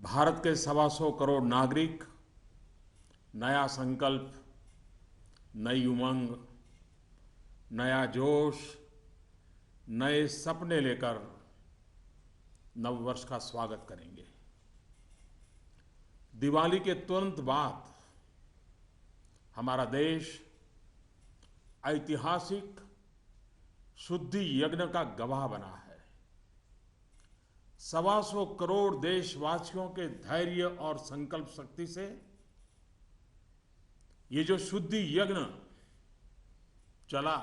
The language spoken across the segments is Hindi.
भारत के 125 करोड़ नागरिक नया संकल्प, नई उमंग, नया जोश, नए सपने लेकर नववर्ष का स्वागत करेंगे। दिवाली के तुरंत बाद हमारा देश ऐतिहासिक शुद्धि यज्ञ का गवाह बना है। 125 करोड़ देशवासियों के धैर्य और संकल्प शक्ति से ये जो शुद्धि यज्ञ चला,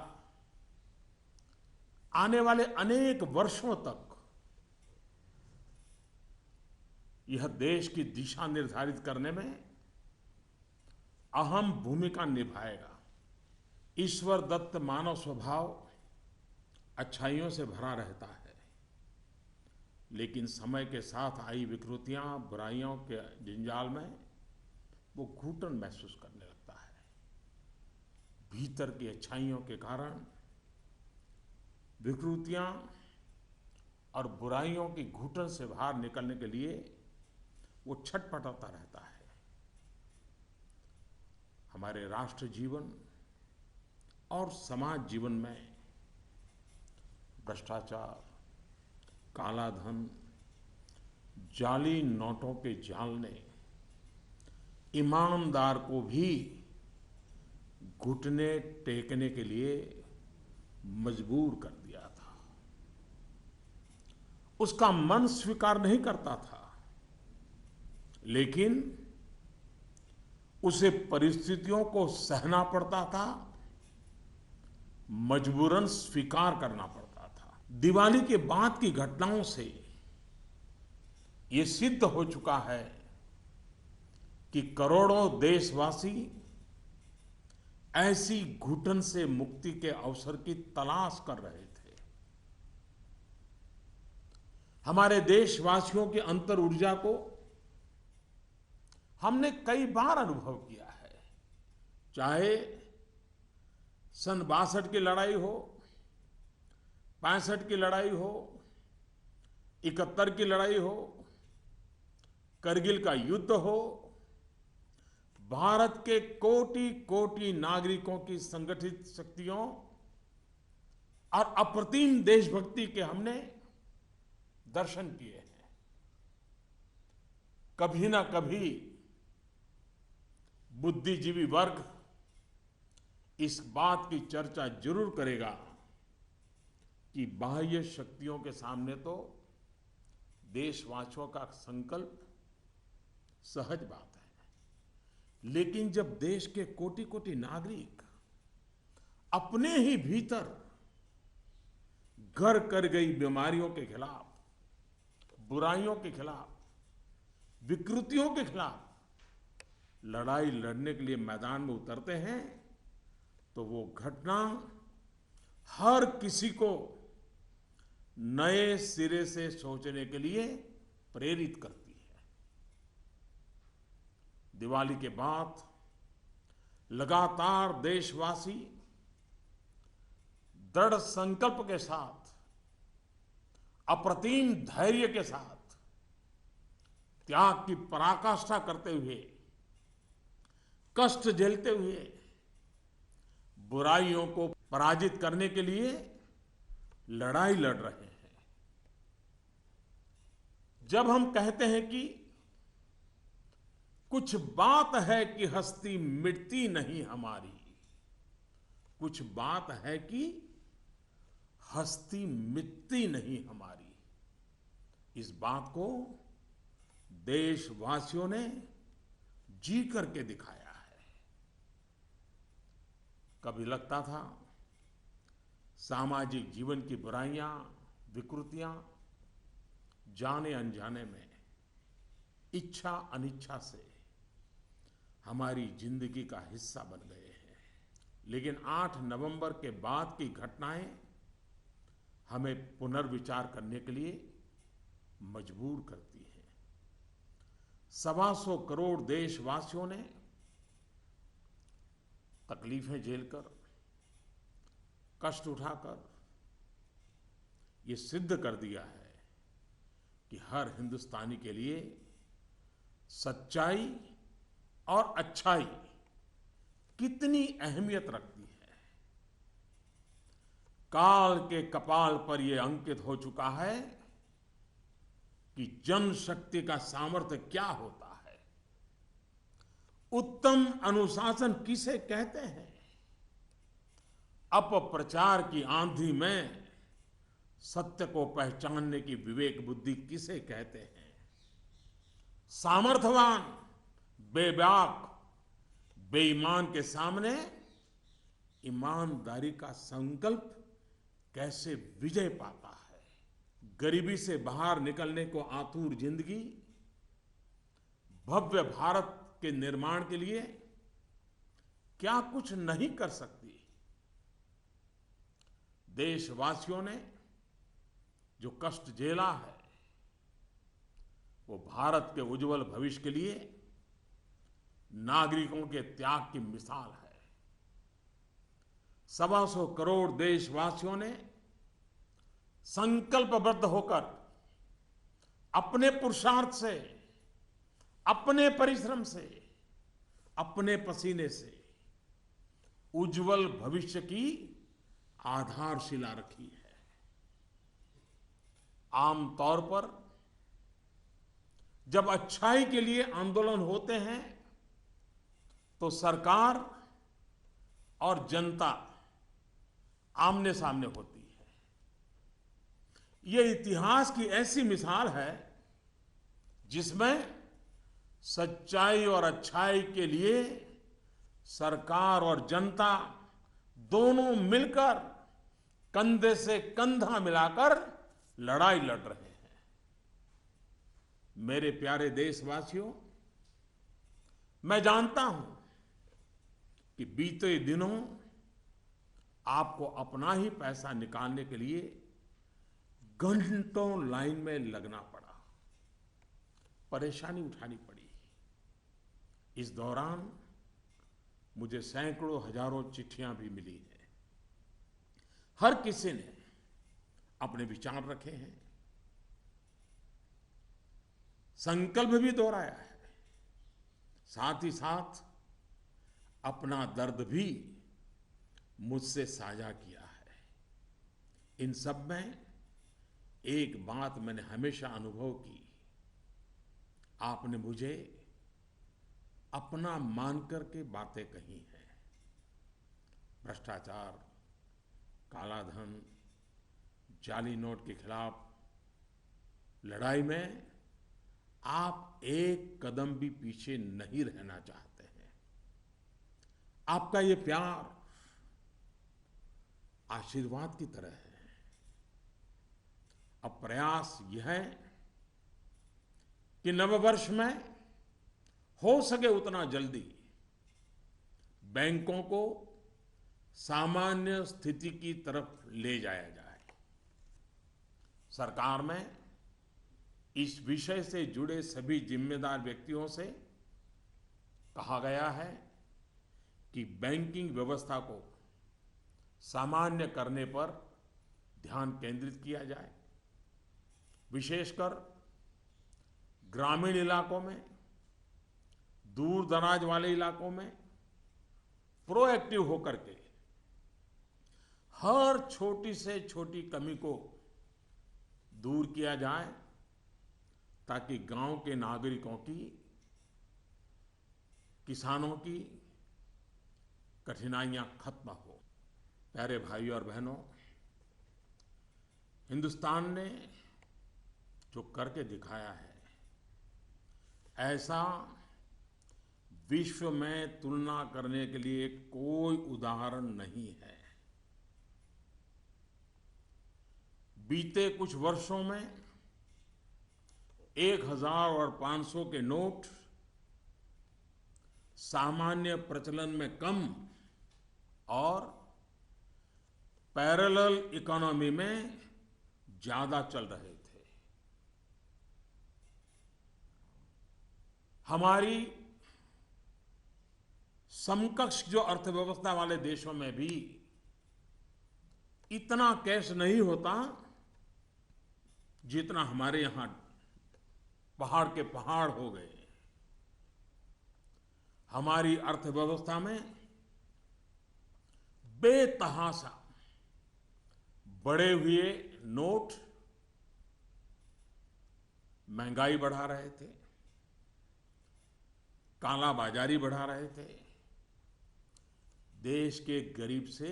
आने वाले अनेक वर्षों तक यह देश की दिशा निर्धारित करने में अहम भूमिका निभाएगा। ईश्वर दत्त मानव स्वभाव अच्छाइयों से भरा रहता है, लेकिन समय के साथ आई विकृतियां, बुराइयों के जंजाल में वो घुटन महसूस करने लगता है। भीतर की अच्छाइयों के कारण विकृतियां और बुराइयों की घुटन से बाहर निकलने के लिए वो छटपटाता रहता है। हमारे राष्ट्र जीवन और समाज जीवन में भ्रष्टाचार, काला धन, जाली नोटों के जाल ने ईमानदार को भी घुटने टेकने के लिए मजबूर कर दिया था। उसका मन स्वीकार नहीं करता था, लेकिन उसे परिस्थितियों को सहना पड़ता था, मजबूरन स्वीकार करना पड़ता था। दिवाली के बाद की घटनाओं से ये सिद्ध हो चुका है कि करोड़ों देशवासी ऐसी घुटन से मुक्ति के अवसर की तलाश कर रहे थे। हमारे देशवासियों की अंतर ऊर्जा को हमने कई बार अनुभव किया है। चाहे सन 62 की लड़ाई हो, 65 की लड़ाई हो, 71 की लड़ाई हो, करगिल का युद्ध हो, भारत के कोटि कोटि नागरिकों की संगठित शक्तियों और अप्रतिम देशभक्ति के हमने दर्शन किए हैं। कभी ना कभी बुद्धिजीवी वर्ग इस बात की चर्चा जरूर करेगा कि बाह्य शक्तियों के सामने तो देशवासियों का संकल्प सहज बात है, लेकिन जब देश के कोटि कोटि नागरिक अपने ही भीतर घर कर गई बीमारियों के खिलाफ, बुराइयों के खिलाफ, विकृतियों के खिलाफ लड़ाई लड़ने के लिए मैदान में उतरते हैं, तो वो घटना हर किसी को नए सिरे से सोचने के लिए प्रेरित करती है। दिवाली के बाद लगातार देशवासी दृढ़ संकल्प के साथ, अप्रतिम धैर्य के साथ, त्याग की पराकाष्ठा करते हुए, कष्ट झेलते हुए बुराइयों को पराजित करने के लिए लड़ाई लड़ रहे हैं। जब हम कहते हैं कि कुछ बात है कि हस्ती मिटती नहीं हमारी, कुछ बात है कि हस्ती मिटती नहीं हमारी, इस बात को देशवासियों ने जी करके दिखाया है। कभी लगता था सामाजिक जीवन की बुराइयां, विकृतियां जाने अनजाने में, इच्छा अनिच्छा से हमारी जिंदगी का हिस्सा बन गए हैं। लेकिन 8 नवंबर के बाद की घटनाएं हमें पुनर्विचार करने के लिए मजबूर करती हैं। 125 करोड़ देशवासियों ने तकलीफें झेलकर, कष्ट उठाकर ये सिद्ध कर दिया है कि हर हिंदुस्तानी के लिए सच्चाई और अच्छाई कितनी अहमियत रखती है। काल के कपाल पर यह अंकित हो चुका है कि जनशक्ति का सामर्थ्य क्या होता है, उत्तम अनुशासन किसे कहते हैं, अपप्रचार की आंधी में सत्य को पहचानने की विवेक बुद्धि किसे कहते हैं, सामर्थ्यवान बेबाक बेईमान के सामने ईमानदारी का संकल्प कैसे विजय पाता है, गरीबी से बाहर निकलने को आतुर जिंदगी भव्य भारत के निर्माण के लिए क्या कुछ नहीं कर सकती। देशवासियों ने जो कष्ट झेला है वो भारत के उज्जवल भविष्य के लिए नागरिकों के त्याग की मिसाल है। 125 करोड़ देशवासियों ने संकल्पबद्ध होकर अपने पुरुषार्थ से, अपने परिश्रम से, अपने पसीने से उज्जवल भविष्य की आधारशिला रखी है। आमतौर पर जब अच्छाई के लिए आंदोलन होते हैं तो सरकार और जनता आमने सामने होती है। यह इतिहास की ऐसी मिसाल है जिसमें सच्चाई और अच्छाई के लिए सरकार और जनता दोनों मिलकर कंधे से कंधा मिलाकर लड़ाई लड़ रहे हैं। मेरे प्यारे देशवासियों, मैं जानता हूं कि बीते दिनों आपको अपना ही पैसा निकालने के लिए घंटों लाइन में लगना पड़ा, परेशानी उठानी पड़ी। इस दौरान मुझे सैकड़ों हजारों चिट्ठियां भी मिली हैं। हर किसी ने अपने विचार रखे हैं, संकल्प भी दोहराया है, साथ ही साथ अपना दर्द भी मुझसे साझा किया है। इन सब में एक बात मैंने हमेशा अनुभव की, आपने मुझे अपना मानकर के बातें कही हैं। भ्रष्टाचार, कालाधन, जाली नोट के खिलाफ लड़ाई में आप एक कदम भी पीछे नहीं रहना चाहते हैं। आपका ये प्यार आशीर्वाद की तरह है। अब प्रयास यह है कि नववर्ष में हो सके उतना जल्दी बैंकों को सामान्य स्थिति की तरफ ले जाया जाए। सरकार में इस विषय से जुड़े सभी जिम्मेदार व्यक्तियों से कहा गया है कि बैंकिंग व्यवस्था को सामान्य करने पर ध्यान केंद्रित किया जाए। विशेषकर ग्रामीण इलाकों में, दूर दराज वाले इलाकों में प्रोएक्टिव होकर के हर छोटी से छोटी कमी को दूर किया जाए ताकि गांव के नागरिकों की, किसानों की कठिनाइयां खत्म हो। प्यारे भाइयों और बहनों, हिंदुस्तान ने जो करके दिखाया है, ऐसा विश्व में तुलना करने के लिए कोई उदाहरण नहीं है। बीते कुछ वर्षों में 1000 और 500 के नोट सामान्य प्रचलन में कम और पैरेलल इकोनॉमी में ज्यादा चल रहे थे। हमारी समकक्ष जो अर्थव्यवस्था वाले देशों में भी इतना कैश नहीं होता जितना हमारे यहां पहाड़ के पहाड़ हो गए। हमारी अर्थव्यवस्था में बेतहाशा बढ़े हुए नोट महंगाई बढ़ा रहे थे, कालाबाजारी बढ़ा रहे थे, देश के गरीब से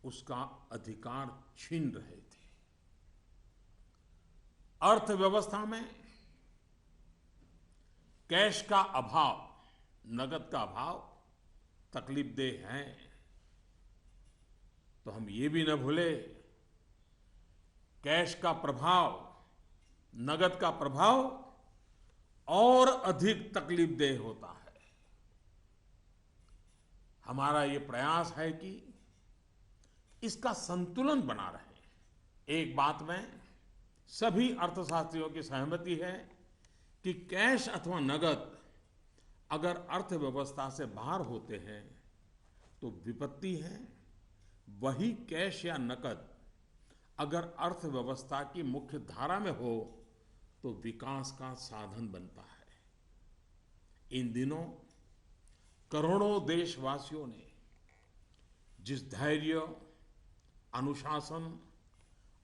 उसका अधिकार छीन रहे थे। अर्थव्यवस्था में कैश का अभाव, नगद का अभाव तकलीफदेह है। तो हम ये भी न भूले, कैश का प्रभाव, नगद का प्रभाव और अधिक तकलीफदेह होता है। हमारा ये प्रयास है कि इसका संतुलन बना रहे। एक बात में सभी अर्थशास्त्रियों की सहमति है कि कैश अथवा नगद अगर अर्थव्यवस्था से बाहर होते हैं तो विपत्ति है। वही कैश या नकद अगर अर्थव्यवस्था की मुख्य धारा में हो तो विकास का साधन बनता है। इन दिनों करोड़ों देशवासियों ने जिस धैर्य, अनुशासन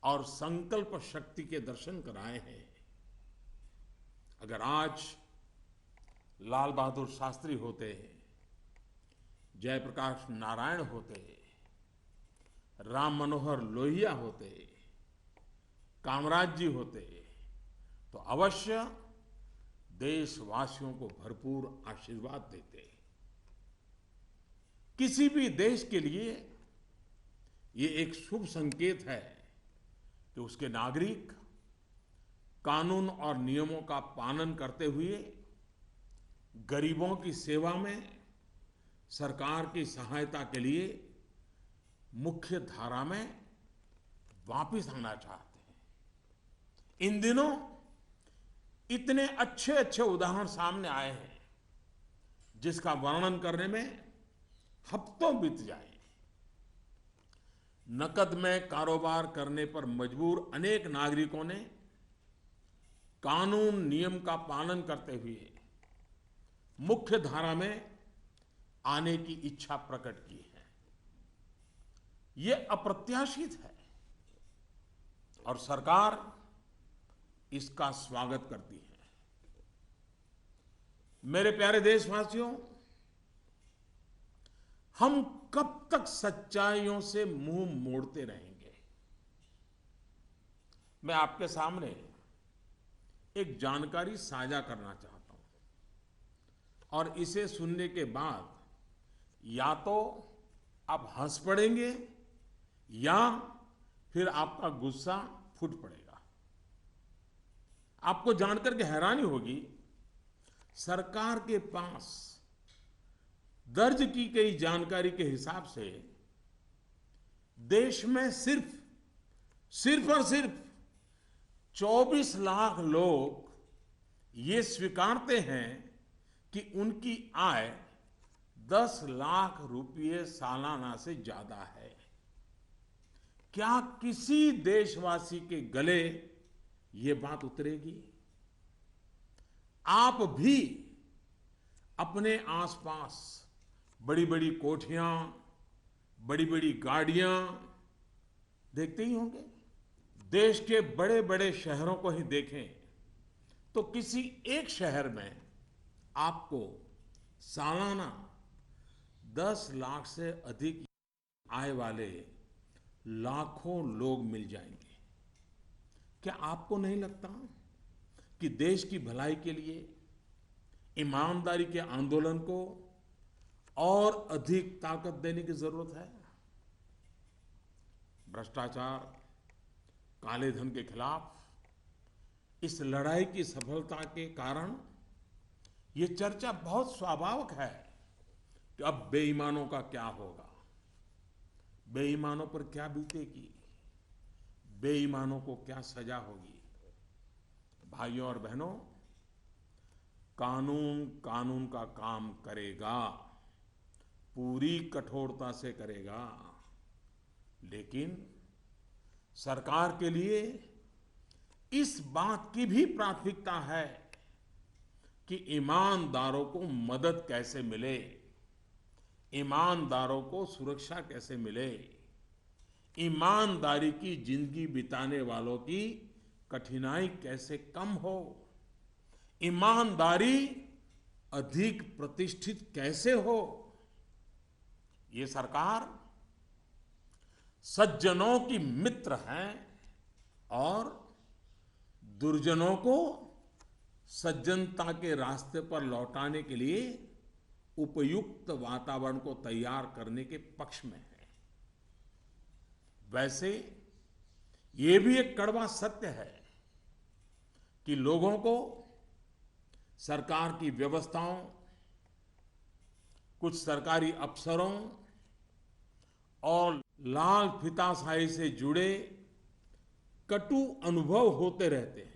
और संकल्प शक्ति के दर्शन कराए हैं, अगर आज लाल बहादुर शास्त्री होते, जयप्रकाश नारायण होते, राम मनोहर लोहिया होते, कामराज जी होते, तो अवश्य देशवासियों को भरपूर आशीर्वाद देते। किसी भी देश के लिए ये एक शुभ संकेत है कि उसके नागरिक कानून और नियमों का पालन करते हुए गरीबों की सेवा में सरकार की सहायता के लिए मुख्य धारा में वापस आना चाहते हैं। इन दिनों इतने अच्छे अच्छे उदाहरण सामने आए हैं जिसका वर्णन करने में हफ्तों बीत जाए। नकद में कारोबार करने पर मजबूर अनेक नागरिकों ने कानून नियम का पालन करते हुए मुख्य धारा में आने की इच्छा प्रकट की है। यह अप्रत्याशित है और सरकार इसका स्वागत करती है। मेरे प्यारे देशवासियों, हम कब तक सच्चाइयों से मुंह मोड़ते रहेंगे? मैं आपके सामने एक जानकारी साझा करना चाहता हूं और इसे सुनने के बाद या तो आप हंस पड़ेंगे या फिर आपका गुस्सा फूट पड़ेगा। आपको जानकर के हैरानी होगी, सरकार के पास दर्ज की गई जानकारी के हिसाब से देश में सिर्फ और सिर्फ 24 लाख लोग ये स्वीकारते हैं कि उनकी आय 10 लाख रुपये सालाना से ज्यादा है। क्या किसी देशवासी के गले ये बात उतरेगी? आप भी अपने आसपास बड़ी बड़ी कोठियां, बड़ी बड़ी गाड़ियां देखते ही होंगे। देश के बड़े बड़े शहरों को ही देखें तो किसी एक शहर में आपको सालाना 10 लाख से अधिक आय वाले लाखों लोग मिल जाएंगे। क्या आपको नहीं लगता कि देश की भलाई के लिए ईमानदारी के आंदोलन को और अधिक ताकत देने की जरूरत है? भ्रष्टाचार, काले धन के खिलाफ इस लड़ाई की सफलता के कारण ये चर्चा बहुत स्वाभाविक है कि अब बेईमानों का क्या होगा, बेईमानों पर क्या बीतेगी, बेईमानों को क्या सजा होगी। भाइयों और बहनों, कानून कानून का काम करेगा, पूरी कठोरता से करेगा, लेकिन सरकार के लिए इस बात की भी प्राथमिकता है कि ईमानदारों को मदद कैसे मिले, ईमानदारों को सुरक्षा कैसे मिले, ईमानदारी की जिंदगी बिताने वालों की कठिनाई कैसे कम हो, ईमानदारी अधिक प्रतिष्ठित कैसे हो। ये सरकार सज्जनों की मित्र है और दुर्जनों को सज्जनता के रास्ते पर लौटाने के लिए उपयुक्त वातावरण को तैयार करने के पक्ष में है। वैसे ये भी एक कड़वा सत्य है कि लोगों को सरकार की व्यवस्थाओं, कुछ सरकारी अफसरों और लाल फीताशाही से जुड़े कटु अनुभव होते रहते हैं।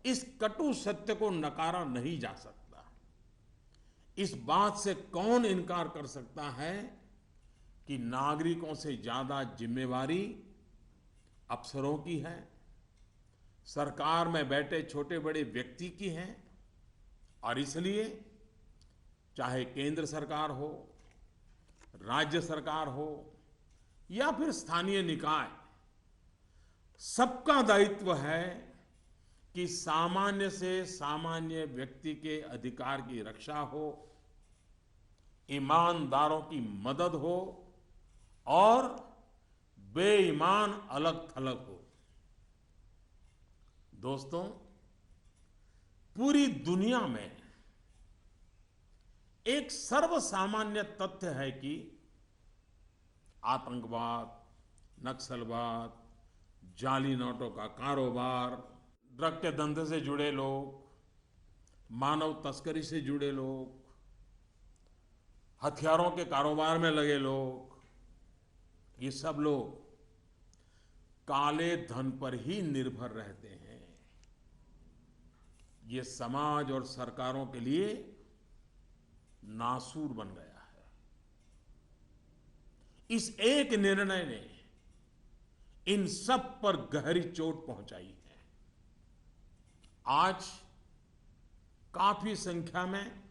इस कटु सत्य को नकारा नहीं जा सकता। इस बात से कौन इनकार कर सकता है कि नागरिकों से ज्यादा जिम्मेवारी अफसरों की है, सरकार में बैठे छोटे बड़े व्यक्ति की है। और इसलिए चाहे केंद्र सरकार हो, राज्य सरकार हो या फिर स्थानीय निकाय, सबका दायित्व है कि सामान्य से सामान्य व्यक्ति के अधिकार की रक्षा हो, ईमानदारों की मदद हो और बेईमान अलग थलग हो। दोस्तों, पूरी दुनिया में एक सर्वसामान्य तथ्य है कि आतंकवाद, नक्सलवाद, जाली नोटों का कारोबार, ड्रग के धंधे से जुड़े लोग, मानव तस्करी से जुड़े लोग, हथियारों के कारोबार में लगे लोग, ये सब लोग काले धन पर ही निर्भर रहते हैं। ये समाज और सरकारों के लिए नासूर बन गया है। इस एक निर्णय ने इन सब पर गहरी चोट पहुंचाई है। आज काफी संख्या में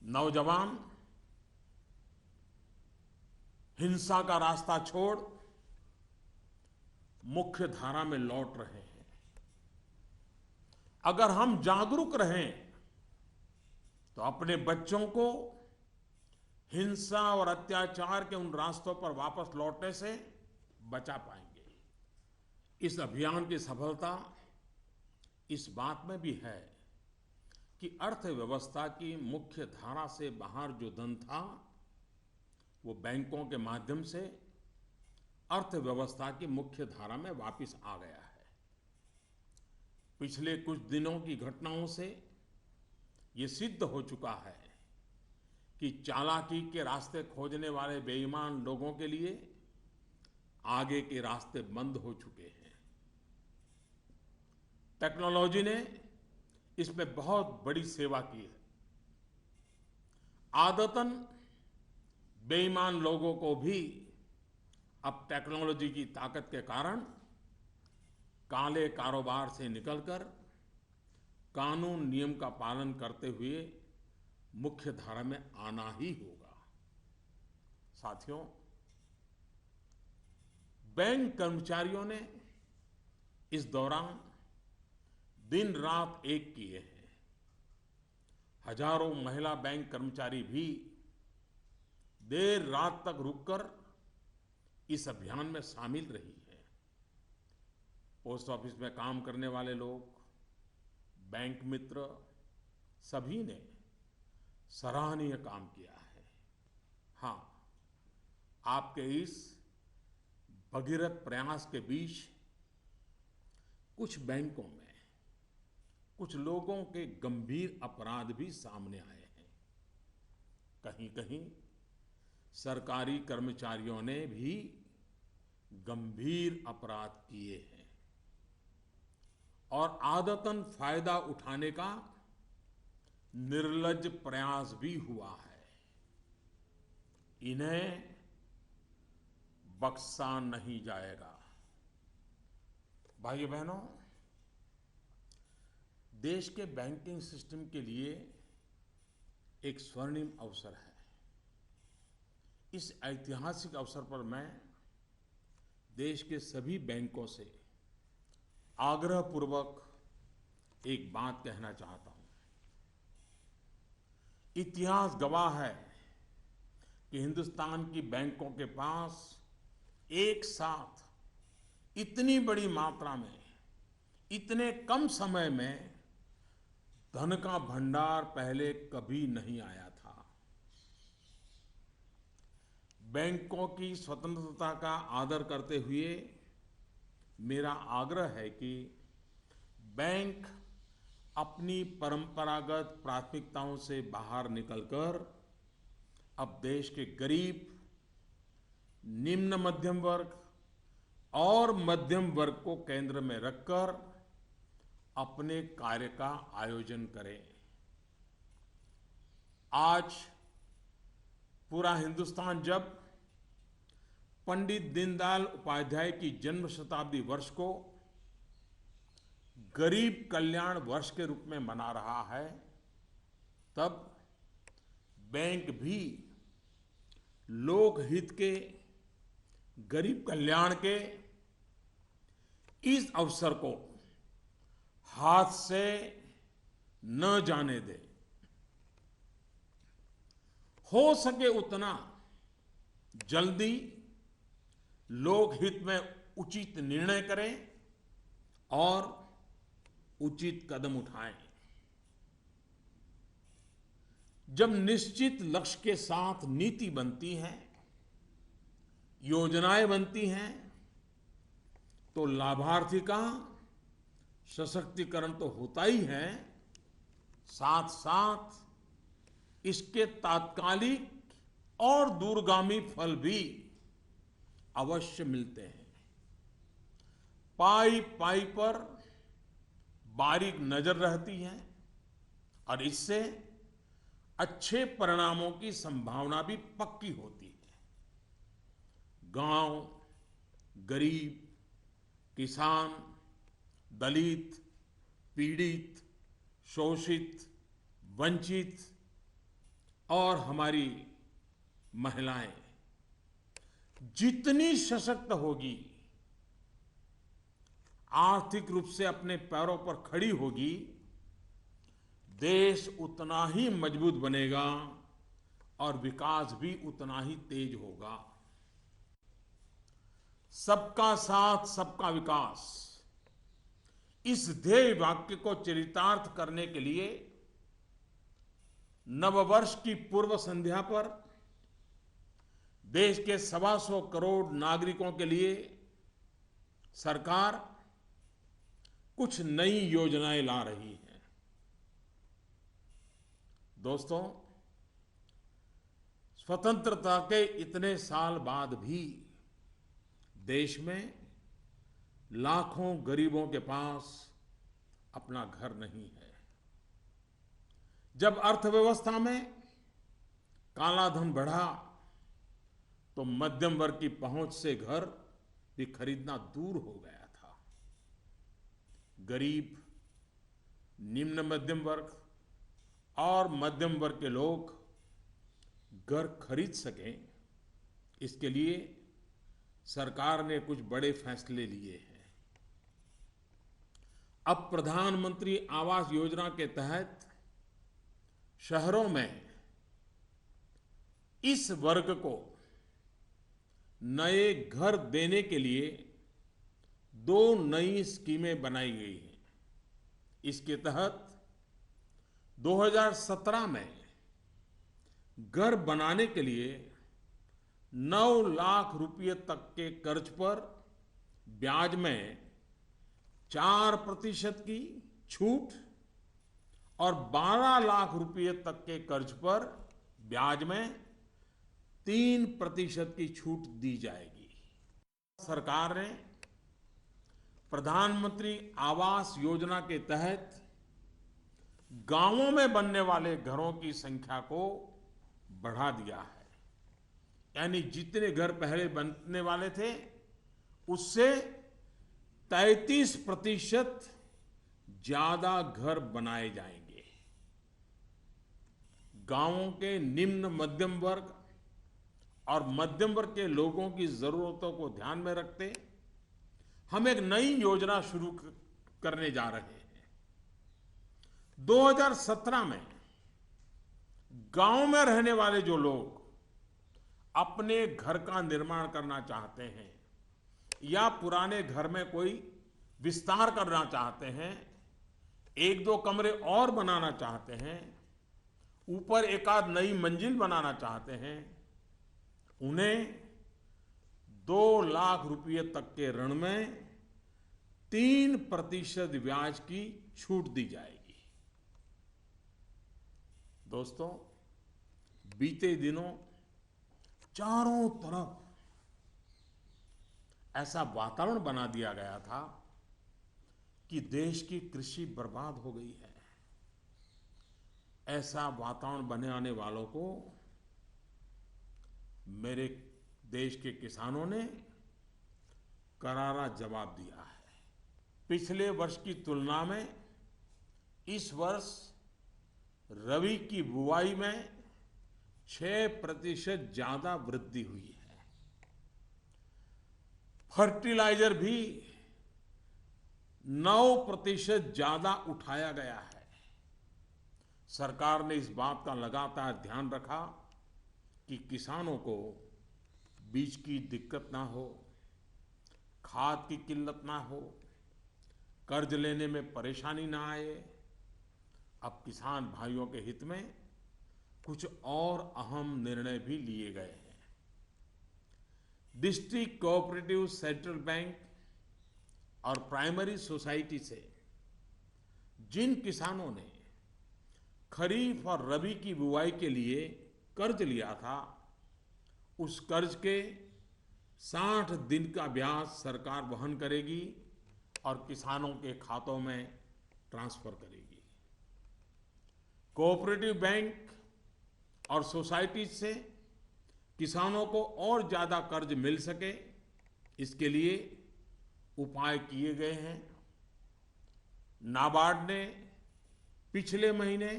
नौजवान हिंसा का रास्ता छोड़ मुख्य धारा में लौट रहे हैं। अगर हम जागरूक रहें तो अपने बच्चों को हिंसा और अत्याचार के उन रास्तों पर वापस लौटने से बचा पाएंगे। इस अभियान की सफलता इस बात में भी है कि अर्थव्यवस्था की मुख्य धारा से बाहर जो धन था वो बैंकों के माध्यम से अर्थव्यवस्था की मुख्य धारा में वापस आ गया है। पिछले कुछ दिनों की घटनाओं से ये सिद्ध हो चुका है कि चालाकी के रास्ते खोजने वाले बेईमान लोगों के लिए आगे के रास्ते बंद हो चुके हैं। टेक्नोलॉजी ने इसमें बहुत बड़ी सेवा की है। आदतन बेईमान लोगों को भी अब टेक्नोलॉजी की ताकत के कारण काले कारोबार से निकलकर कानून नियम का पालन करते हुए मुख्य धारा में आना ही होगा। साथियों, बैंक कर्मचारियों ने इस दौरान दिन रात एक किए हैं। हजारों महिला बैंक कर्मचारी भी देर रात तक रुककर इस अभियान में शामिल रही है। पोस्ट ऑफिस में काम करने वाले लोग, बैंक मित्र, सभी ने सराहनीय काम किया है। हाँ, आपके इस भगीरथ प्रयास के बीच कुछ बैंकों में कुछ लोगों के गंभीर अपराध भी सामने आए हैं। कहीं कहीं सरकारी कर्मचारियों ने भी गंभीर अपराध किए हैं और आदतन फायदा उठाने का निर्लज्ज प्रयास भी हुआ है। इन्हें बख्शा नहीं जाएगा। भाइयों बहनों, देश के बैंकिंग सिस्टम के लिए एक स्वर्णिम अवसर है। इस ऐतिहासिक अवसर पर मैं देश के सभी बैंकों से आग्रहपूर्वक एक बात कहना चाहता हूं। इतिहास गवाह है कि हिंदुस्तान की बैंकों के पास एक साथ इतनी बड़ी मात्रा में, इतने कम समय में धन का भंडार पहले कभी नहीं आया था। बैंकों की स्वतंत्रता का आदर करते हुए मेरा आग्रह है कि बैंक अपनी परंपरागत प्राथमिकताओं से बाहर निकलकर अब देश के गरीब, निम्न मध्यम वर्ग और मध्यम वर्ग को केंद्र में रखकर अपने कार्य का आयोजन करें। आज पूरा हिंदुस्तान जब पंडित दीनदयाल उपाध्याय की जन्म शताब्दी वर्ष को गरीब कल्याण वर्ष के रूप में मना रहा है, तब बैंक भी लोकहित के, गरीब कल्याण के इस अवसर को हाथ से न जाने दे। हो सके उतना जल्दी लोकहित में उचित निर्णय करें और उचित कदम उठाएं। जब निश्चित लक्ष्य के साथ नीति बनती है, योजनाएं बनती हैं, तो लाभार्थी का सशक्तिकरण तो होता ही है, साथ साथ इसके तात्कालिक और दूरगामी फल भी अवश्य मिलते हैं। पाई पाई पर बारीक नजर रहती है और इससे अच्छे परिणामों की संभावना भी पक्की होती है। गांव, गरीब, किसान, दलित, पीड़ित, शोषित, वंचित और हमारी महिलाएं जितनी सशक्त होगी, आर्थिक रूप से अपने पैरों पर खड़ी होगी, देश उतना ही मजबूत बनेगा और विकास भी उतना ही तेज होगा। सबका साथ, सबका विकास, इस ध्येय वाक्य को चरितार्थ करने के लिए नववर्ष की पूर्व संध्या पर देश के 125 करोड़ नागरिकों के लिए सरकार कुछ नई योजनाएं ला रही है। दोस्तों, स्वतंत्रता के इतने साल बाद भी देश में लाखों गरीबों के पास अपना घर नहीं है। जब अर्थव्यवस्था में काला धन बढ़ा तो मध्यम वर्ग की पहुंच से घर भी खरीदना दूर हो गया था। गरीब, निम्न मध्यम वर्ग और मध्यम वर्ग के लोग घर खरीद सकें, इसके लिए सरकार ने कुछ बड़े फैसले लिए हैं। अब प्रधानमंत्री आवास योजना के तहत शहरों में इस वर्ग को नए घर देने के लिए 2 नई स्कीमें बनाई गई हैं। इसके तहत 2017 में घर बनाने के लिए 9 लाख रुपए तक के कर्ज पर ब्याज में 4% की छूट और 12 लाख रुपए तक के कर्ज पर ब्याज में 3% की छूट दी जाएगी। सरकार ने प्रधानमंत्री आवास योजना के तहत गांवों में बनने वाले घरों की संख्या को बढ़ा दिया है। यानी जितने घर पहले बनने वाले थे, उससे 33% ज्यादा घर बनाए जाएंगे। गांवों के निम्न मध्यम वर्ग और मध्यम वर्ग के लोगों की जरूरतों को ध्यान में रखते हम एक नई योजना शुरू करने जा रहे हैं। 2017 में गांव में रहने वाले जो लोग अपने घर का निर्माण करना चाहते हैं या पुराने घर में कोई विस्तार करना चाहते हैं, एक दो कमरे और बनाना चाहते हैं, ऊपर एक आध नई मंजिल बनाना चाहते हैं, उन्हें 2 लाख रुपए तक के ऋण में 3% ब्याज की छूट दी जाएगी। दोस्तों, बीते दिनों चारों तरफ ऐसा वातावरण बना दिया गया था कि देश की कृषि बर्बाद हो गई है। ऐसा वातावरण बनाने वालों को मेरे देश के किसानों ने करारा जवाब दिया है। पिछले वर्ष की तुलना में इस वर्ष रबी की बुआई में 6% ज्यादा वृद्धि हुई है। फर्टिलाइजर भी 9% ज्यादा उठाया गया है। सरकार ने इस बात का लगातार ध्यान रखा कि किसानों को बीज की दिक्कत ना हो, खाद की किल्लत ना हो, कर्ज लेने में परेशानी ना आए। अब किसान भाइयों के हित में कुछ और अहम निर्णय भी लिए गए हैं। डिस्ट्रिक्ट कोऑपरेटिव सेंट्रल बैंक और प्राइमरी सोसाइटी से जिन किसानों ने खरीफ और रबी की बुआई के लिए कर्ज लिया था, उस कर्ज के 60 दिन का ब्याज सरकार वहन करेगी और किसानों के खातों में ट्रांसफर करेगी। कोऑपरेटिव बैंक और सोसाइटी से किसानों को और ज्यादा कर्ज मिल सके, इसके लिए उपाय किए गए हैं। नाबार्ड ने पिछले महीने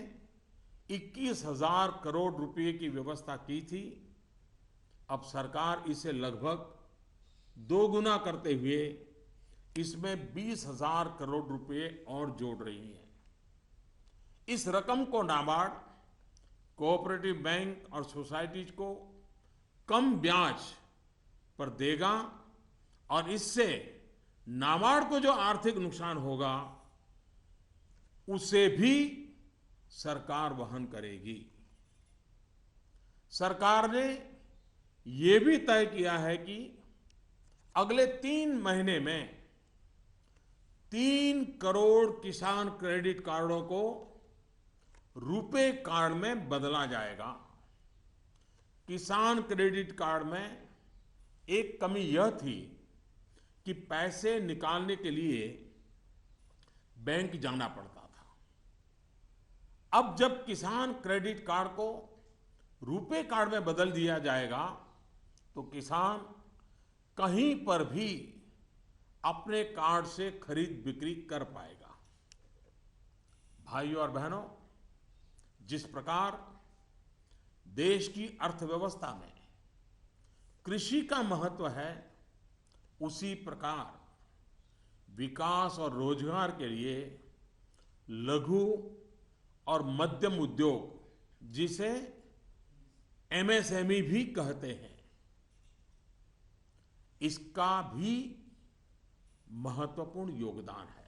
21,000 करोड़ रुपए की व्यवस्था की थी। अब सरकार इसे लगभग 2 गुना करते हुए इसमें 20,000 करोड़ रुपए और जोड़ रही है। इस रकम को नाबार्ड, कोऑपरेटिव बैंक और सोसाइटीज को कम ब्याज पर देगा और इससे नाबार्ड को जो आर्थिक नुकसान होगा उसे भी सरकार वहन करेगी। सरकार ने यह भी तय किया है कि अगले 3 महीने में 3 करोड़ किसान क्रेडिट कार्डों को रुपे कार्ड में बदला जाएगा। किसान क्रेडिट कार्ड में एक कमी यह थी कि पैसे निकालने के लिए बैंक जाना पड़ता था। अब जब किसान क्रेडिट कार्ड को रुपे कार्ड में बदल दिया जाएगा तो किसान कहीं पर भी अपने कार्ड से खरीद बिक्री कर पाएगा। भाइयों और बहनों, जिस प्रकार देश की अर्थव्यवस्था में कृषि का महत्व है, उसी प्रकार विकास और रोजगार के लिए लघु और मध्यम उद्योग, जिसे एमएसएमई भी कहते हैं, इसका भी महत्वपूर्ण योगदान है।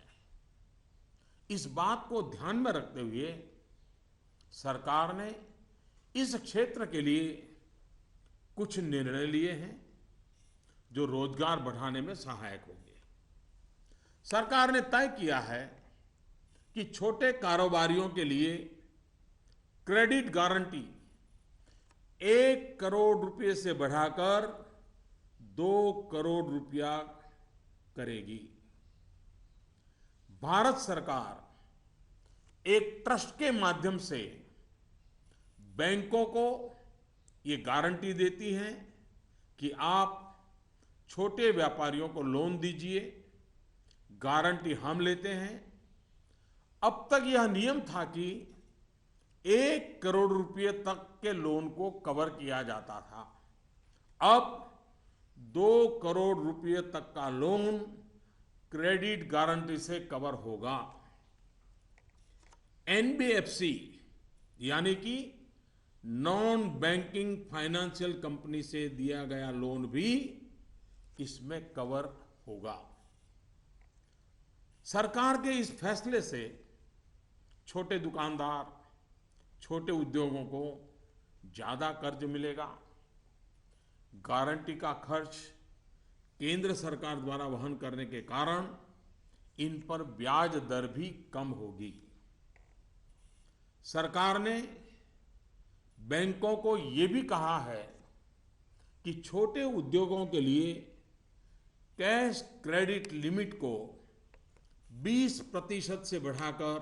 इस बात को ध्यान में रखते हुए सरकार ने इस क्षेत्र के लिए कुछ निर्णय लिए हैं जो रोजगार बढ़ाने में सहायक होंगे। सरकार ने तय किया है कि छोटे कारोबारियों के लिए क्रेडिट गारंटी 1 करोड़ रुपए से बढ़ाकर 2 करोड़ रुपया करेगी। भारत सरकार एक ट्रस्ट के माध्यम से बैंकों को ये गारंटी देती है कि आप छोटे व्यापारियों को लोन दीजिए, गारंटी हम लेते हैं, अब तक यह नियम था कि 1 करोड़ रुपए तक के लोन को कवर किया जाता था। अब 2 करोड़ रुपए तक का लोन क्रेडिट गारंटी से कवर होगा। एनबीएफसी यानी कि नॉन बैंकिंग फाइनेंशियल कंपनी से दिया गया लोन भी इसमें कवर होगा। सरकार के इस फैसले से छोटे दुकानदार, छोटे उद्योगों को ज्यादा कर्ज मिलेगा। गारंटी का खर्च केंद्र सरकार द्वारा वहन करने के कारण इन पर ब्याज दर भी कम होगी। सरकार ने बैंकों को ये भी कहा है कि छोटे उद्योगों के लिए कैश क्रेडिट लिमिट को 20% से बढ़ाकर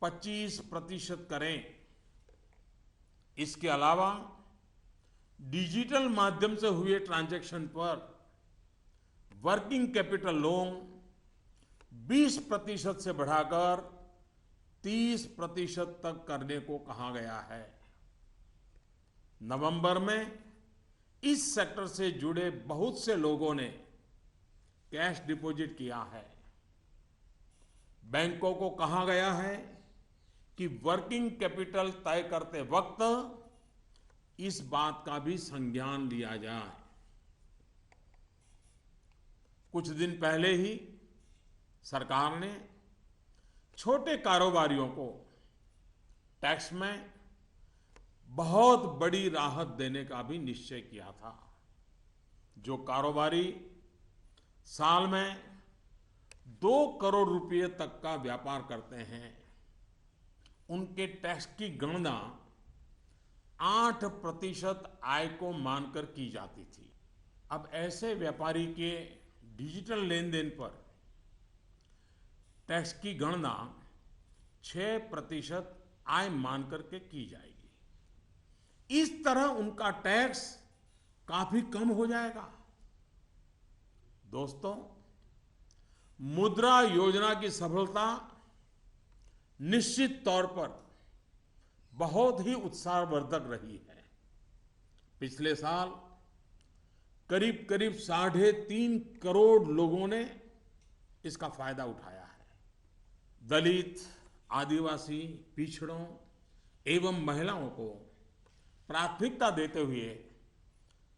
25% करें। इसके अलावा डिजिटल माध्यम से हुए ट्रांजैक्शन पर वर्किंग कैपिटल लोन 20% से बढ़ाकर 30% तक करने को कहा गया है। नवंबर में इस सेक्टर से जुड़े बहुत से लोगों ने कैश डिपॉजिट किया है। बैंकों को कहा गया है कि वर्किंग कैपिटल तय करते वक्त इस बात का भी संज्ञान लिया जाए। कुछ दिन पहले ही सरकार ने छोटे कारोबारियों को टैक्स में बहुत बड़ी राहत देने का भी निश्चय किया था। जो कारोबारी साल में 2 करोड़ रुपए तक का व्यापार करते हैं, उनके टैक्स की गणना 8% आय को मानकर की जाती थी। अब ऐसे व्यापारी के डिजिटल लेन देन पर टैक्स की गणना 6% आय मानकर के की जाएगी। इस तरह उनका टैक्स काफी कम हो जाएगा। दोस्तों, मुद्रा योजना की सफलता निश्चित तौर पर बहुत ही उत्साहवर्धक रही है। पिछले साल करीब करीब 3.5 करोड़ लोगों ने इसका फायदा उठाया है। दलित, आदिवासी, पिछड़ों एवं महिलाओं को प्राथमिकता देते हुए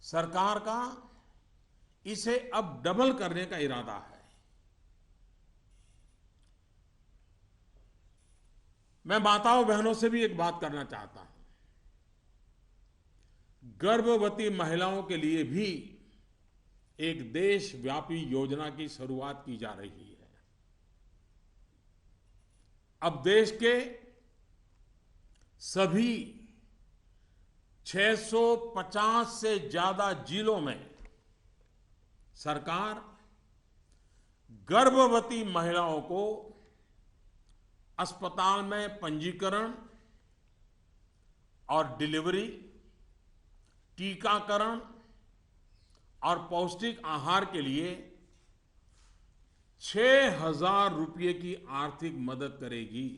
सरकार का इसे अब डबल करने का इरादा है। मैं माताओं बहनों से भी एक बात करना चाहता हूं। गर्भवती महिलाओं के लिए भी एक देशव्यापी योजना की शुरुआत की जा रही है। अब देश के सभी 650 से ज्यादा जिलों में सरकार गर्भवती महिलाओं को अस्पताल में पंजीकरण और डिलीवरी, टीकाकरण और पौष्टिक आहार के लिए 6,000 रुपये की आर्थिक मदद करेगी।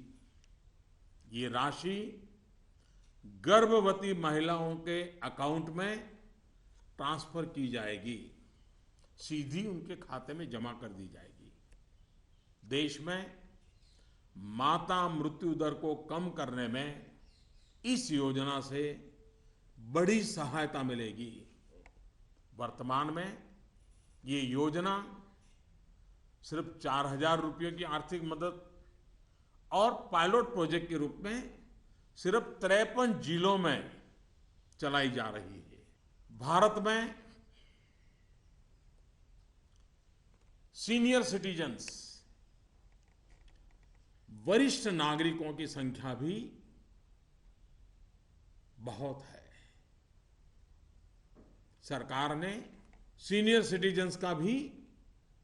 ये राशि गर्भवती महिलाओं के अकाउंट में ट्रांसफर की जाएगी, सीधी उनके खाते में जमा कर दी जाएगी। देश में माता मृत्यु दर को कम करने में इस योजना से बड़ी सहायता मिलेगी। वर्तमान में ये योजना सिर्फ 4,000 रुपये की आर्थिक मदद और पायलट प्रोजेक्ट के रूप में सिर्फ 53 जिलों में चलाई जा रही है। भारत में सीनियर सिटीजन्स, वरिष्ठ नागरिकों की संख्या भी बहुत है। सरकार ने सीनियर सिटीजन्स का भी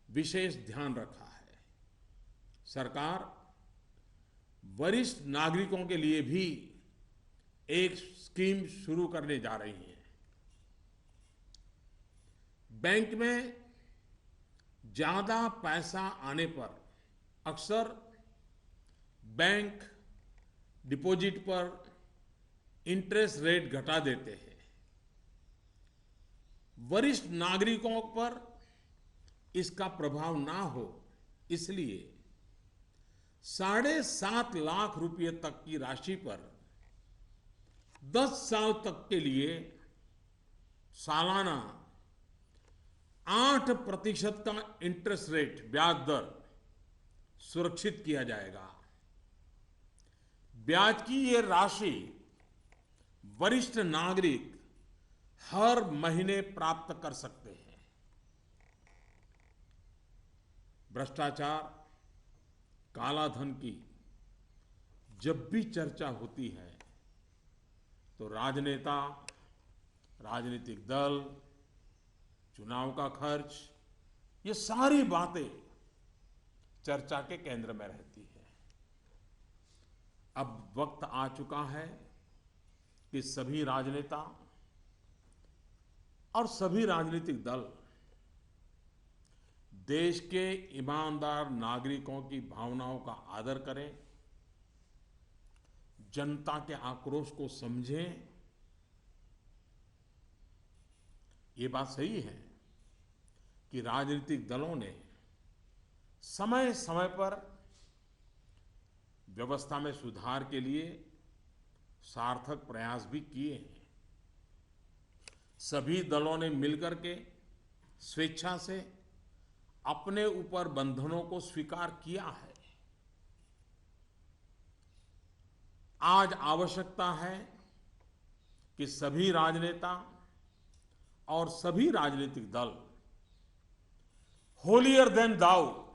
विशेष ध्यान रखा है। सरकार वरिष्ठ नागरिकों के लिए भी एक स्कीम शुरू करने जा रही है। बैंक में ज्यादा पैसा आने पर अक्सर बैंक डिपॉजिट पर इंटरेस्ट रेट घटा देते हैं। वरिष्ठ नागरिकों पर इसका प्रभाव ना हो इसलिए 7.5 लाख रुपए तक की राशि पर 10 साल तक के लिए सालाना 8% का इंटरेस्ट रेट ब्याज दर सुरक्षित किया जाएगा। ब्याज की ये राशि वरिष्ठ नागरिक हर महीने प्राप्त कर सकते हैं। भ्रष्टाचार, कालाधन की जब भी चर्चा होती है तो राजनेता, राजनीतिक दल, चुनाव का खर्च, ये सारी बातें चर्चा के केंद्र में रहती है। अब वक्त आ चुका है कि सभी राजनेता और सभी राजनीतिक दल देश के ईमानदार नागरिकों की भावनाओं का आदर करें, जनता के आक्रोश को समझें। ये बात सही है कि राजनीतिक दलों ने समय समय पर व्यवस्था में सुधार के लिए सार्थक प्रयास भी किए हैं। सभी दलों ने मिलकर के स्वेच्छा से अपने ऊपर बंधनों को स्वीकार किया है। आज आवश्यकता है कि सभी राजनेता और सभी राजनीतिक दल होलियर देन दाऊ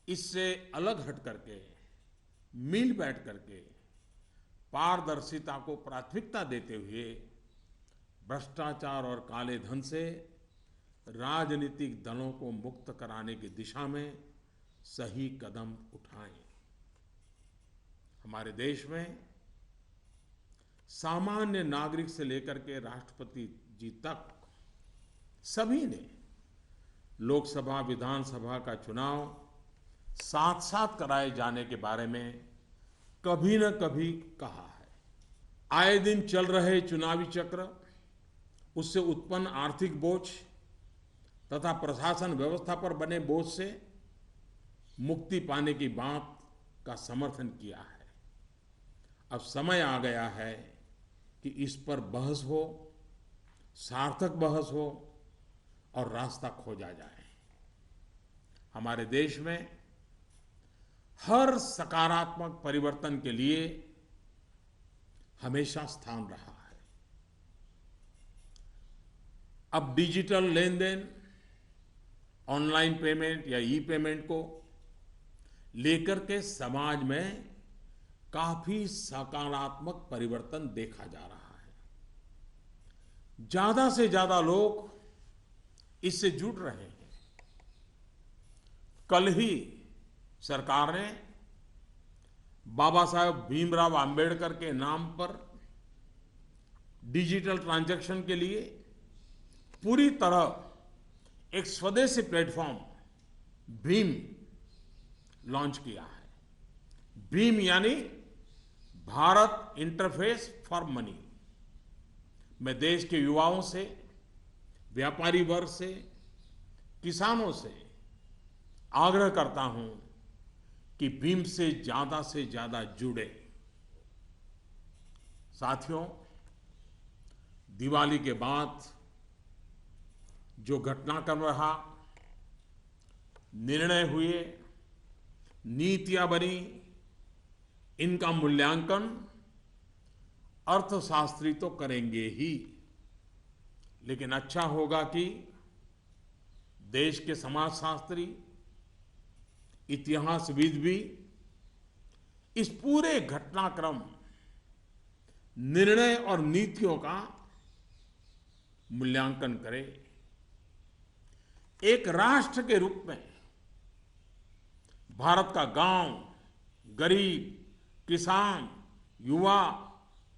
इससे अलग हट करके, मिल बैठ करके पारदर्शिता को प्राथमिकता देते हुए भ्रष्टाचार और काले धन से राजनीतिक दलों को मुक्त कराने की दिशा में सही कदम उठाएं। हमारे देश में सामान्य नागरिक से लेकर के राष्ट्रपति जी तक सभी ने लोकसभा, विधानसभा का चुनाव साथ साथ कराए जाने के बारे में कभी न कभी कहा है। आए दिन चल रहे चुनावी चक्र, उससे उत्पन्न आर्थिक बोझ तथा प्रशासन व्यवस्था पर बने बोझ से मुक्ति पाने की बात का समर्थन किया है। अब समय आ गया है कि इस पर बहस हो, सार्थक बहस हो और रास्ता खोजा जाए। हमारे देश में हर सकारात्मक परिवर्तन के लिए हमेशा स्थान रहा है। अब डिजिटल लेन देन, ऑनलाइन पेमेंट या ई पेमेंट को लेकर के समाज में काफी सकारात्मक परिवर्तन देखा जा रहा है। ज्यादा से ज्यादा लोग इससे जुड़ रहे हैं। कल ही सरकार ने बाबा साहेब भीमराव अंबेडकर के नाम पर डिजिटल ट्रांजैक्शन के लिए पूरी तरह एक स्वदेशी प्लेटफॉर्म भीम लॉन्च किया है। भीम यानी भारत इंटरफेस फॉर मनी। मैं देश के युवाओं से, व्यापारी वर्ग से, किसानों से आग्रह करता हूं कि भीम से ज्यादा जुड़े। साथियों, दिवाली के बाद जो घटनाक्रम रहा, निर्णय हुए, नीतियां बनी, इनका मूल्यांकन अर्थशास्त्री तो करेंगे ही, लेकिन अच्छा होगा कि देश के समाजशास्त्री, इतिहासविद भी इस पूरे घटनाक्रम, निर्णय और नीतियों का मूल्यांकन करें। एक राष्ट्र के रूप में भारत का गांव, गरीब, किसान, युवा,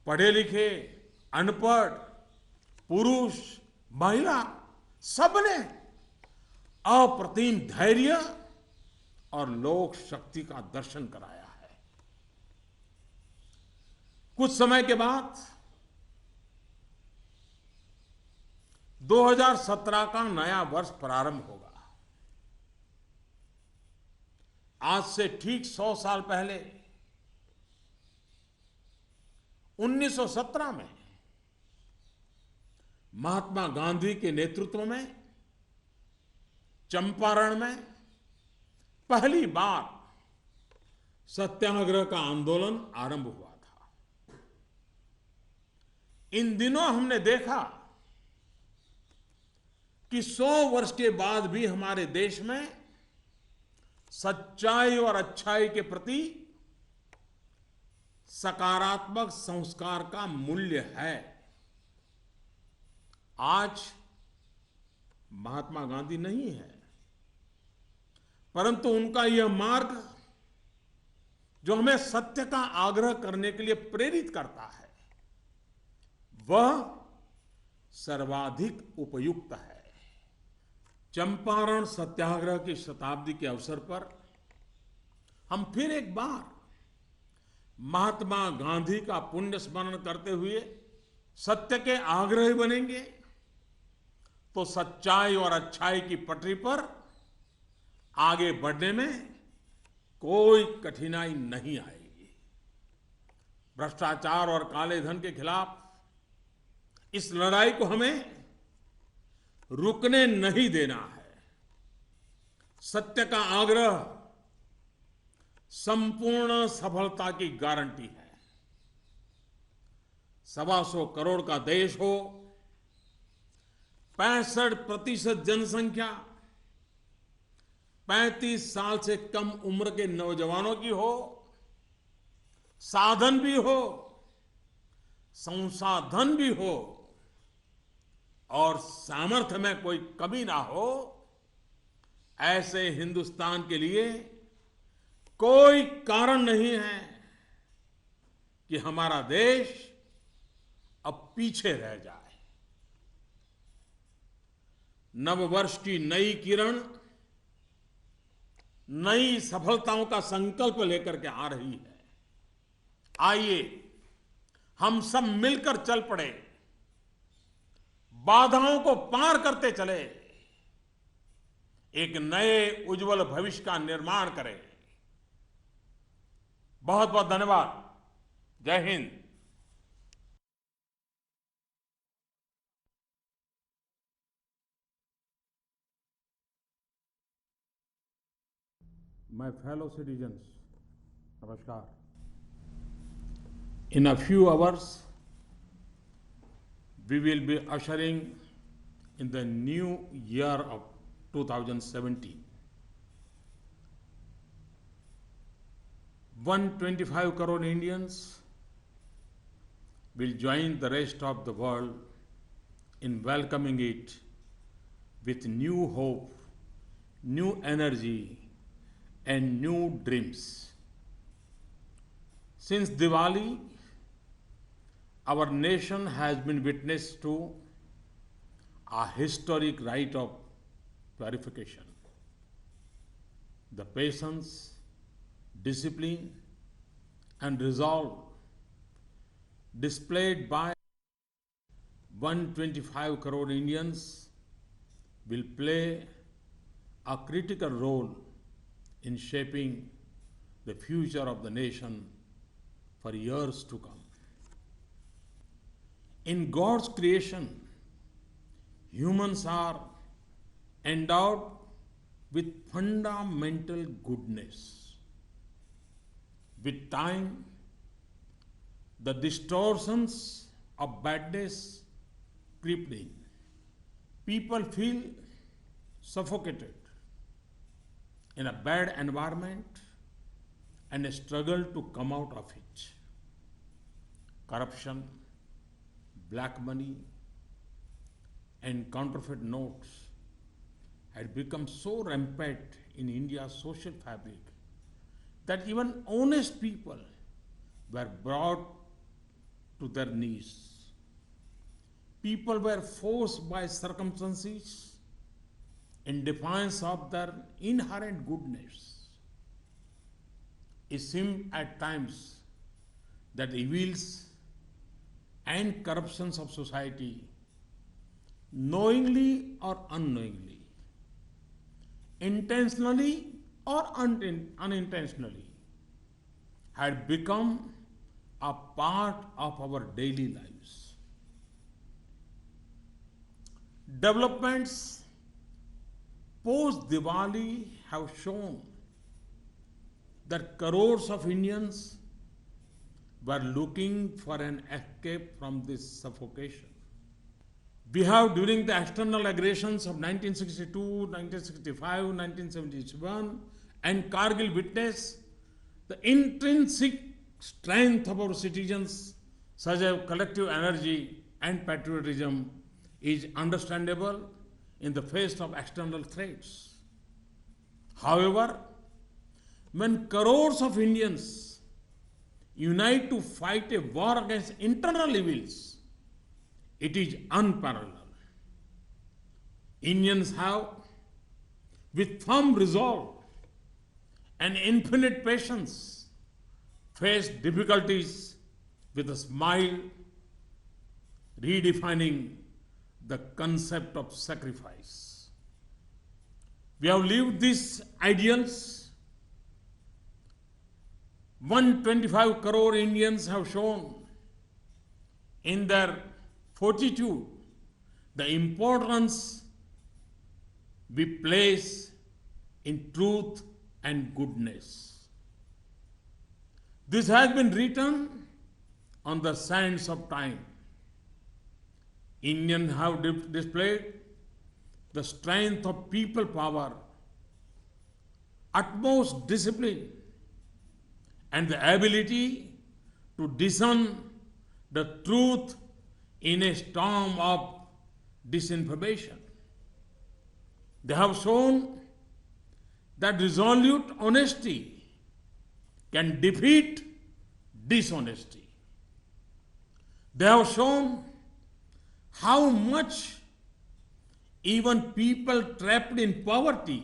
पढ़े लिखे, अनपढ़, पुरुष, महिला, सबने अप्रतिम धैर्य और लोक शक्ति का दर्शन कराया है। कुछ समय के बाद 2017 का नया वर्ष प्रारंभ होगा। आज से ठीक 100 साल पहले 1917 में महात्मा गांधी के नेतृत्व में चंपारण में पहली बार सत्याग्रह का आंदोलन आरंभ हुआ था। इन दिनों हमने देखा कि 100 वर्ष के बाद भी हमारे देश में सच्चाई और अच्छाई के प्रति सकारात्मक संस्कार का मूल्य है। आज महात्मा गांधी नहीं है, परंतु उनका यह मार्ग जो हमें सत्य का आग्रह करने के लिए प्रेरित करता है, वह सर्वाधिक उपयुक्त है। चंपारण सत्याग्रह की शताब्दी के अवसर पर हम फिर एक बार महात्मा गांधी का पुण्य स्मरण करते हुए सत्य के आग्रही बनेंगे तो सच्चाई और अच्छाई की पटरी पर आगे बढ़ने में कोई कठिनाई नहीं आएगी। भ्रष्टाचार और काले धन के खिलाफ इस लड़ाई को हमें रुकने नहीं देना है। सत्य का आग्रह संपूर्ण सफलता की गारंटी है। 125 करोड़ का देश हो, 65% जनसंख्या 35 साल से कम उम्र के नौजवानों की हो, साधन भी हो, संसाधन भी हो और सामर्थ्य में कोई कमी ना हो, ऐसे हिंदुस्तान के लिए कोई कारण नहीं है कि हमारा देश अब पीछे रह जाए। नववर्ष की नई किरण नई सफलताओं का संकल्प लेकर के आ रही है। आइए हम सब मिलकर चल पड़े, बाधाओं को पार करते चले, एक नए उज्जवल भविष्य का निर्माण करें। बहुत बहुत धन्यवाद। जय Hind. My fellow citizens, namaskar. In a few hours, we will be ushering in the new year of 2017. 125 crore Indians will join the rest of the world in welcoming it with new hope, new energy, and new dreams. Since Diwali, our nation has been witness to a historic rite of purification. The patience, discipline, and resolve displayed by 125 crore Indians will play a critical role in shaping the future of the nation for years to come. In God's creation, humans are endowed with fundamental goodness. With time, the distortions of badness creep in. People feel suffocated in a bad environment and struggle to come out of it. Corruption, black money, and counterfeit notes had become so rampant in India's social fabric that even honest people were brought to their knees. People were forced by circumstances in defiance of their inherent goodness it seems at times that evils and corruptions of society, knowingly or unknowingly, intentionally or unintentionally, had become a part of our daily lives. Developments post Diwali have shown that crores of Indians were looking for an escape from this suffocation. We have, during the external aggressions of 1962, 1965, 1971, and Kargil, witnessed the intrinsic strength of our citizens, such as collective energy and patriotism, is understandable in the face of external threats. However, when crores of Indians unite to fight a war against internal evils, it is unparalleled. Indians have, with firm resolve and infinite patience, faced difficulties with a smile, redefining the concept of sacrifice. We have lived these ideals. 125 crore Indians have shown in their fortitude the importance we place in truth and goodness. This has been written on the sands of time. Indians have displayed the strength of people power, utmost discipline, and the ability to discern the truth in a storm of disinformation. They have shown that resolute honesty can defeat dishonesty. They have shown how much even people trapped in poverty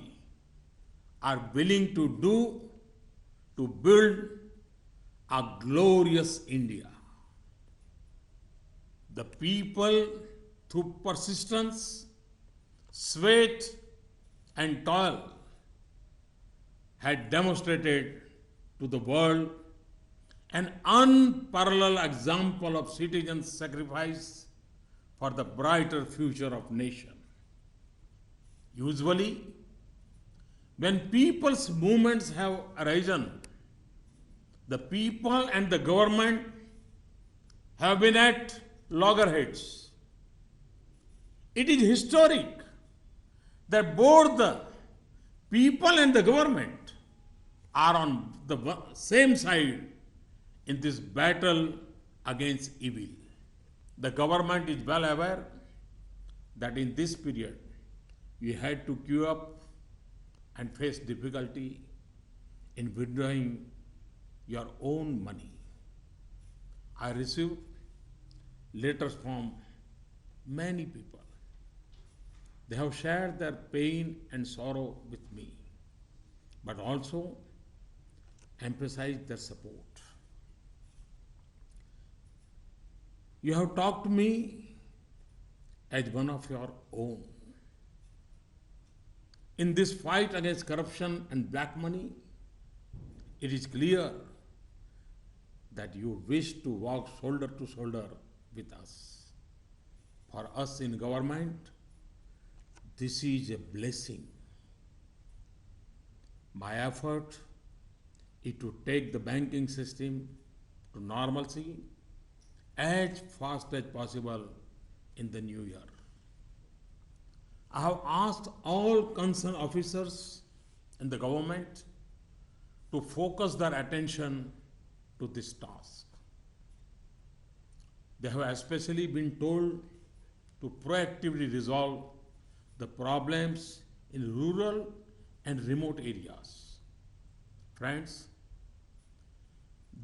are willing to do to build a glorious India. The people, through persistence, sweat, and toil, had demonstrated to the world an unparalleled example of citizen sacrifice for the brighter future of nation. Usually, when people's movements have arisen, the people and the government have been at loggerheads. It is historic that both the people and the government are on the same side in this battle against evil. The government is well aware that in this period you had to queue up and face difficulty in withdrawing your own money. I received letters from many people. They have shared their pain and sorrow with me, but also emphasized their support. You have talked to me as one of your own. In this fight against corruption and black money, it is clear that you wish to walk shoulder to shoulder with us. For us in government, this is a blessing. My effort is to take the banking system to normalcy as fast as possible in the new year. I have asked all concerned officers in the government to focus their attention to this task. They have especially been told to proactively resolve the problems in rural and remote areas. Friends,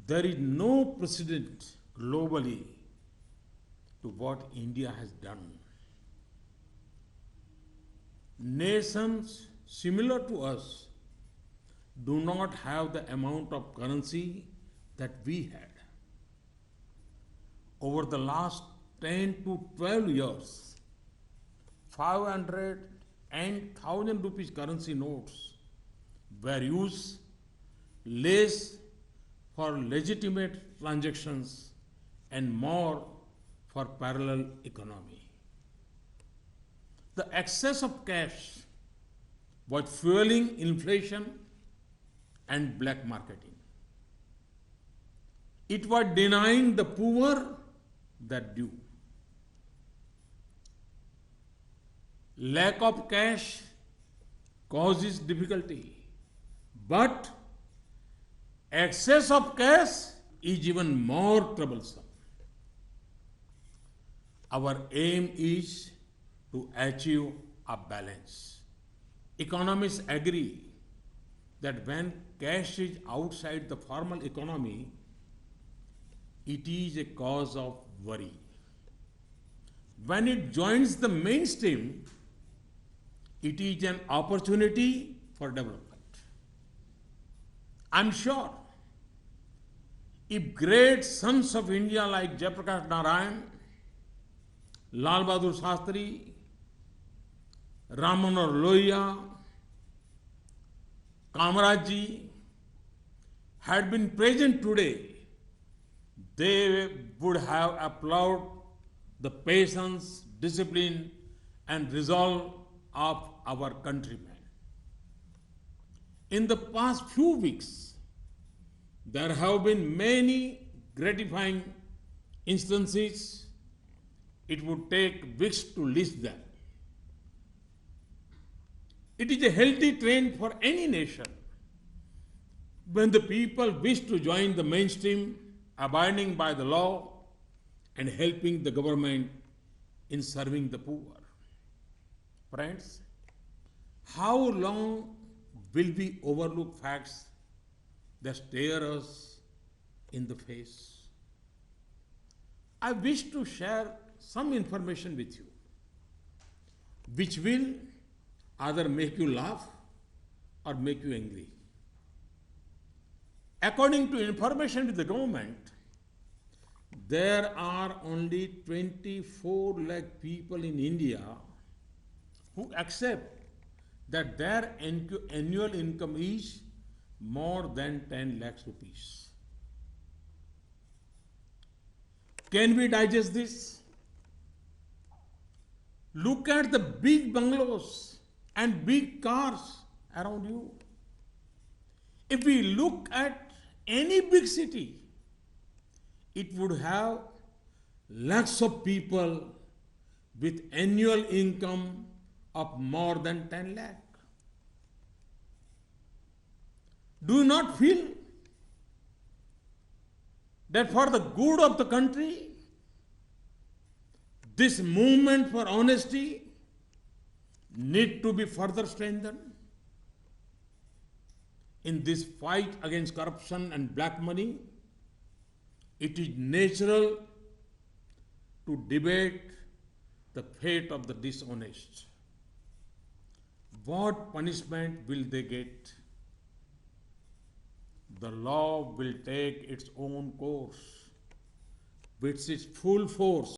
there is no precedent globally to what India has done. Nations similar to us do not have the amount of currency that we had. Over the last 10 to 12 years, 500 and 1000 rupees currency notes were used less for legitimate transactions and more for parallel economy. The excess of cash was fueling inflation and black marketing. It was denying the poor their due. Lack of cash causes difficulty, but excess of cash is even more troublesome. Our aim is to achieve a balance. Economists agree that when cash is outside the formal economy, it is a cause of worry. When it joins the mainstream, it is an opportunity for development. I'm sure if great sons of India like Jayaprakash Narayan, Lal Bahadur Shastri, Ram Manohar Lohia, Kamaraj ji had been present today, they would have applauded the patience, discipline, and resolve of our countrymen. In the past few weeks, there have been many gratifying instances. It would take weeks to list them. It is a healthy trend for any nation when the people wish to join the mainstream, abiding by the law and helping the government in serving the poor. Friends, how long will we overlook facts that stare us in the face? I wish to share some information with you which will either make you laugh or make you angry. According to information with the government, there are only 24 lakh people in India who accept that their annual income is more than 10 lakhs rupees. Can we digest this? Look at the big bungalows and big cars around you. If we look at any big city, it would have lakhs of people with annual income of more than 10 lakh. Do you not feel that for the good of the country, this movement for honesty need to be further strengthened? In this fight against corruption and black money, it is natural to debate the fate of the dishonest. What punishment will they get? The law will take its own course with its full force.